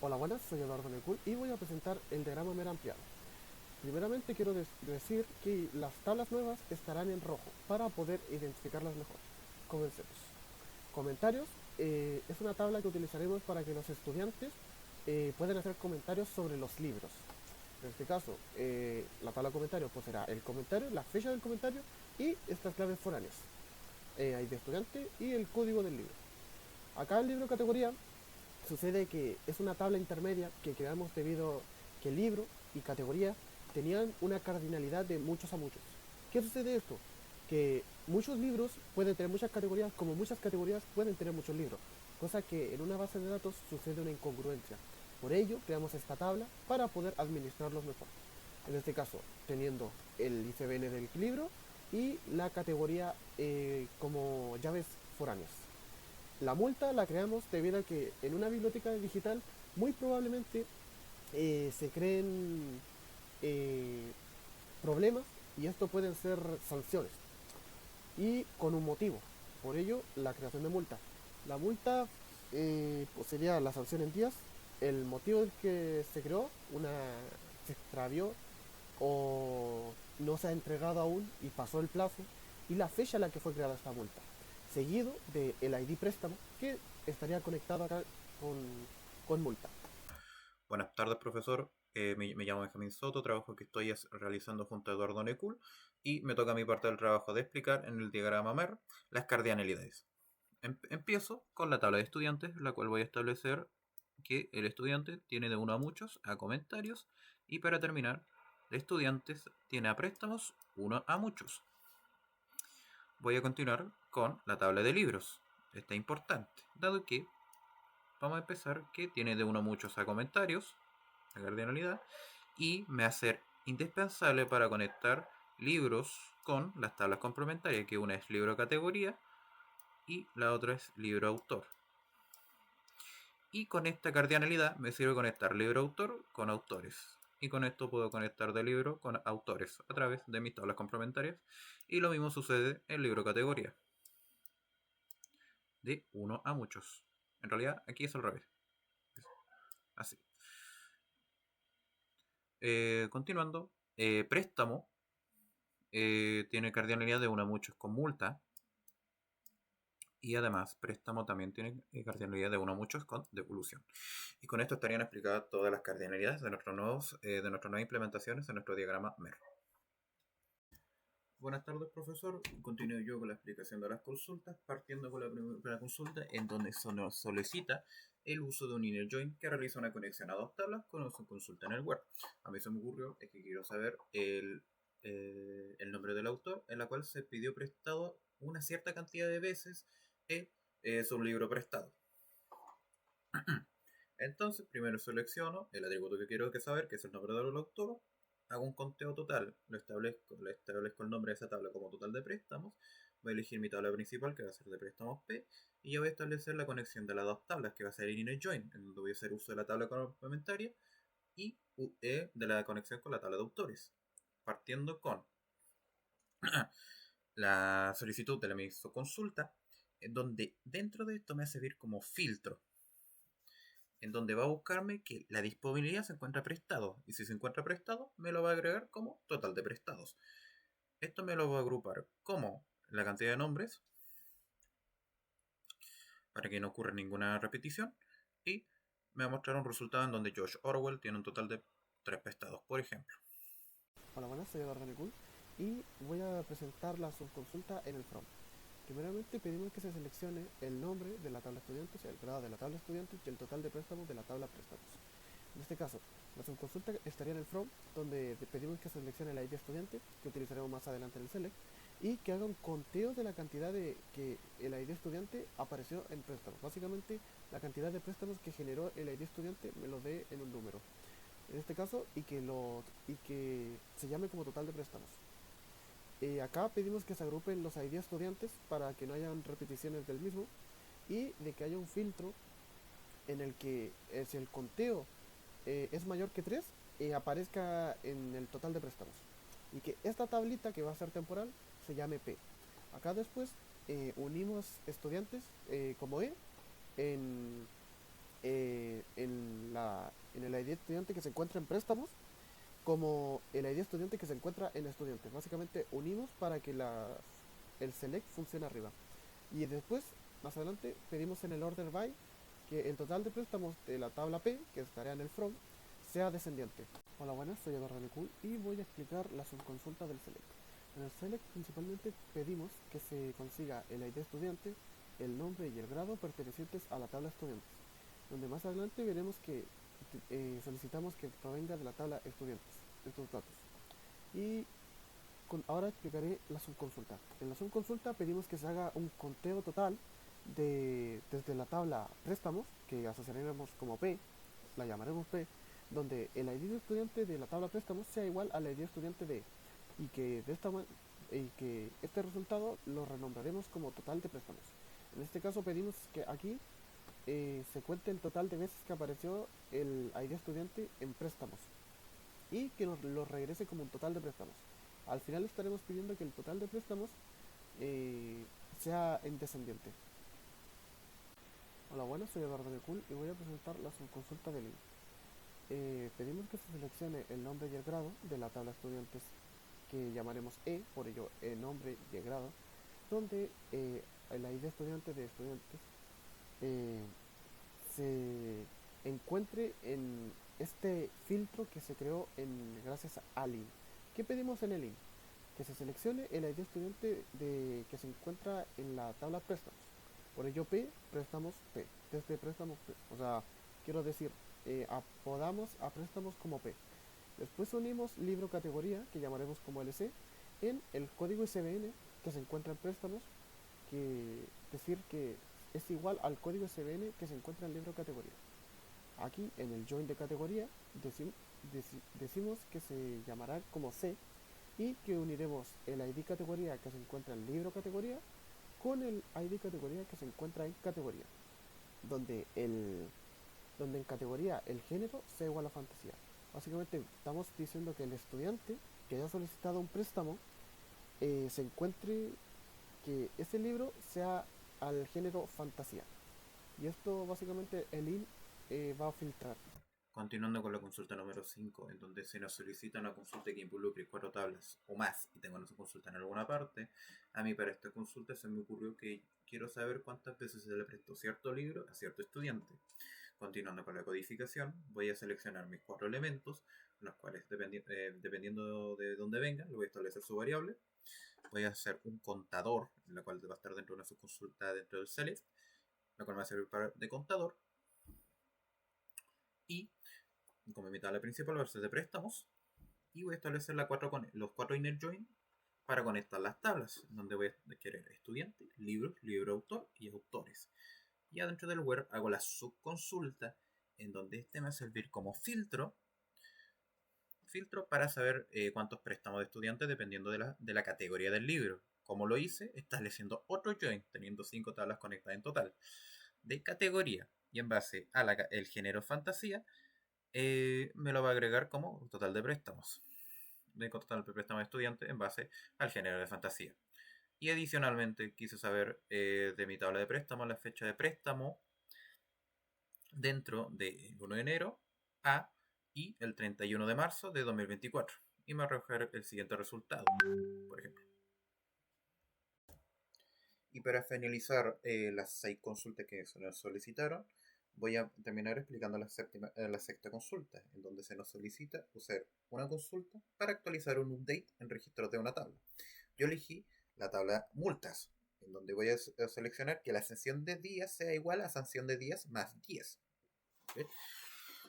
Hola, buenas, soy Eduardo Necul y voy a presentar el diagrama MER ampliado. Primeramente quiero decir que las tablas nuevas estarán en rojo para poder identificarlas mejor. Comencemos. Comentarios es una tabla que utilizaremos para que los estudiantes puedan hacer comentarios sobre los libros. En este caso, la tabla de comentarios pues será el comentario, la fecha del comentario y estas claves foráneas. Hay de estudiante y el código del libro. Acá el libro categoría sucede que es una tabla intermedia que creamos debido a que el libro y categoría tenían una cardinalidad de muchos a muchos. ¿Qué sucede esto? Que muchos libros pueden tener muchas categorías, como muchas categorías pueden tener muchos libros, cosa que en una base de datos sucede una incongruencia. Por ello, creamos esta tabla para poder administrarlos mejor. En este caso, teniendo el ICBN del libro y la categoría como llaves foráneas. La multa la creamos debido a que en una biblioteca digital muy probablemente se creen eh, problemas y esto pueden ser sanciones y con un motivo. Por ello, la creación de multa. La multa pues sería la sanción en días, el motivo del que se creó, se extravió o no se ha entregado aún y pasó el plazo, y la fecha en la que fue creada esta multa, seguido del ID préstamo que estaría conectado acá con, con multa. Buenas tardes, profesor. Me llamo Benjamín Soto, trabajo que estoy realizando junto a Eduardo Necul y me toca mi parte del trabajo de explicar en el diagrama MER las cardinalidades. Empiezo con la tabla de estudiantes, la cual voy a establecer que el estudiante tiene de uno a muchos a comentarios y para terminar, de estudiantes tiene a préstamos uno a muchos. Voy a continuar con la tabla de libros. Esta es importante, dado que vamos a empezar que tiene de uno a muchos a comentarios, la cardinalidad, y me va a ser indispensable para conectar libros con las tablas complementarias, que una es libro categoría y la otra es libro autor. Y con esta cardinalidad me sirve conectar libro autor con autores. Y con esto puedo conectar de libro con autores a través de mis tablas complementarias. Y lo mismo sucede en libro categoría. De uno a muchos. En realidad aquí es al revés. Así. Continuando. Préstamo tiene cardinalidad de uno a muchos con multa. Y además, préstamo también tiene cardinalidad de uno a muchos con devolución. Y con esto estarían explicadas todas las cardinalidades de nuestras nuevas implementaciones en nuestro diagrama MER. Buenas tardes, profesor. Continúo yo con la explicación de las consultas, partiendo con la primera consulta, en donde se nos solicita el uso de un inner join que realiza una conexión a dos tablas con su consulta en el web. A mí se me ocurrió es que quiero saber el nombre del autor, en la cual se pidió prestado una cierta cantidad de veces su libro prestado. Entonces, primero selecciono el atributo que quiero saber, que es el nombre del autor, hago un conteo total, le establezco el nombre de esa tabla como total de préstamos, voy a elegir mi tabla principal, que va a ser de préstamos P, y ya voy a establecer la conexión de las dos tablas, que va a ser inner join, en donde voy a hacer uso de la tabla complementaria, y de la conexión con la tabla de autores, partiendo con la solicitud de la misma consulta, en donde dentro de esto me va a servir como filtro, en donde va a buscarme que la disponibilidad se encuentra prestado, y si se encuentra prestado, me lo va a agregar como total de prestados. Esto me lo va a agrupar como la cantidad de nombres, para que no ocurra ninguna repetición, y me va a mostrar un resultado en donde George Orwell tiene un total de 3 prestados, por ejemplo. Hola, buenas, soy Eduardo Necul y voy a presentar la subconsulta en el front. Primeramente pedimos que se seleccione el nombre de la tabla estudiantes, el grado de la tabla estudiantes y el total de préstamos de la tabla préstamos. En este caso, la subconsulta estaría en el front, donde pedimos que se seleccione la ID estudiante, que utilizaremos más adelante en el select, y que haga un conteo de la cantidad de que el ID estudiante apareció en préstamos. Básicamente, la cantidad de préstamos que generó el ID estudiante me lo dé en un número. En este caso, y que se llame como total de préstamos. Acá pedimos que se agrupen los ID estudiantes para que no hayan repeticiones del mismo y de que haya un filtro en el que si el conteo es mayor que 3 aparezca en el total de préstamos. Y que esta tablita que va a ser temporal se llame P. Acá después unimos estudiantes como E en ID estudiante que se encuentra en préstamos como el ID estudiante que se encuentra en estudiantes. Básicamente unimos para que el select funcione arriba. Y después, más adelante, pedimos en el order by que el total de préstamos de la tabla P, que estaría en el from, sea descendiente. Hola, buenas, soy Eduardo Nicul y voy a explicar la subconsulta del select. En el select principalmente pedimos que se consiga el ID estudiante, el nombre y el grado pertenecientes a la tabla estudiantes, donde más adelante veremos que solicitamos que provenga de la tabla estudiantes, estos datos. Y ahora explicaré la subconsulta. En la subconsulta pedimos que se haga un conteo total desde la tabla préstamos, que asociaremos como P, la llamaremos P, donde el ID de estudiante de la tabla préstamos sea igual al ID estudiante de y que y que este resultado lo renombraremos como total de préstamos. En este caso pedimos que aquí se cuente el total de veces que apareció el ID estudiante en préstamos y que nos lo regrese como un total de préstamos. Al final estaremos pidiendo que el total de préstamos eh, sea en descendiente. Hola, buenas, soy Eduardo Necul y voy a presentar la subconsulta del link. Pedimos que se seleccione el nombre y el grado de la tabla estudiantes que llamaremos E, por ello el nombre y el grado, donde el ID estudiante de estudiantes eh, se encuentre en este filtro que se creó gracias a Lean. ¿Qué pedimos en el Lean? Que se seleccione el ID estudiante que se encuentra en la tabla préstamos. Por ello P, préstamos P, desde préstamos P. O sea, quiero decir, apodamos a préstamos como P. Después unimos libro categoría, que llamaremos como LC, en el código ISBN que se encuentra en préstamos, que decir que es igual al código ISBN que se encuentra en libro categoría. Aquí en el join de categoría decimos que se llamará como C y que uniremos el ID categoría que se encuentra en libro categoría con el ID categoría que se encuentra en categoría, donde, donde en categoría el género sea igual a fantasía. Básicamente estamos diciendo que el estudiante que haya solicitado un préstamo se encuentre que ese libro sea al género fantasía. Y esto básicamente el IN va a filtrar. Continuando con la consulta número 5, en donde se nos solicita una consulta que involucre 4 tablas o más y tengo esa consulta en alguna parte, a mí para esta consulta se me ocurrió que quiero saber cuántas veces se le prestó cierto libro a cierto estudiante. Continuando con la codificación, voy a seleccionar mis 4 elementos, los cuales dependiendo de dónde vengan, le voy a establecer su variable. Voy a hacer un contador, la cual va a estar dentro de una subconsulta dentro del select, la cual me va a servir de contador. Y como mi tabla principal va a ser de préstamos, y voy a establecer los 4 inner join para conectar las tablas, donde voy a querer estudiante, libros, libro autor y autores. Y adentro del where hago la subconsulta, en donde este me va a servir como filtro para saber cuántos préstamos de estudiantes dependiendo de la categoría del libro. Como lo hice, estableciendo otro join, teniendo 5 tablas conectadas en total, de categoría, y en base a el género fantasía, me lo va a agregar como total de préstamos. De total de préstamos de estudiantes en base al género de fantasía. Y adicionalmente quise saber de mi tabla de préstamos la fecha de préstamo dentro del 1 de enero a y el 31 de marzo de 2024. Y me arrojar el siguiente resultado, por ejemplo. Y para finalizar las 6 consultas que se nos solicitaron, voy a terminar explicando la sexta consulta, en donde se nos solicita usar una consulta para actualizar un update en registros de una tabla. Yo elegí la tabla multas, en donde voy a seleccionar que la sanción de días sea igual a sanción de días más 10. ¿Okay?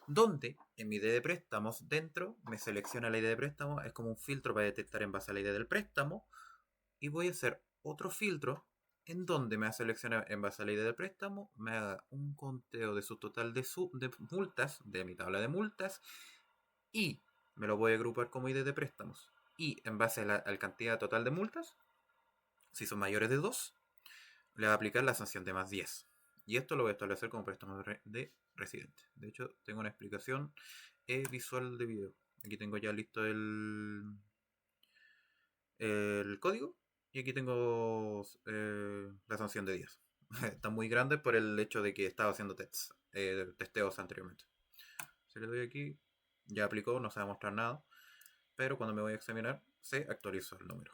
Donde en mi ID de préstamos dentro me selecciona la ID de préstamo, es como un filtro para detectar en base a la ID del préstamo, y voy a hacer otro filtro en donde me va a seleccionar en base a la ID del préstamo, me haga un conteo de su total de multas, de mi tabla de multas, y me lo voy a agrupar como ID de préstamos. Y en base a la cantidad total de multas, si son mayores de 2, le va a aplicar la sanción de más 10. Y esto lo voy a establecer como préstamo de residente. De hecho, tengo una explicación visual de video. Aquí tengo ya listo el código. Y aquí tengo la sanción de días. Está muy grande por el hecho de que estaba haciendo testeos anteriormente. Si le doy aquí, ya aplicó, no se va a mostrar nada, pero cuando me voy a examinar, se actualizó el número.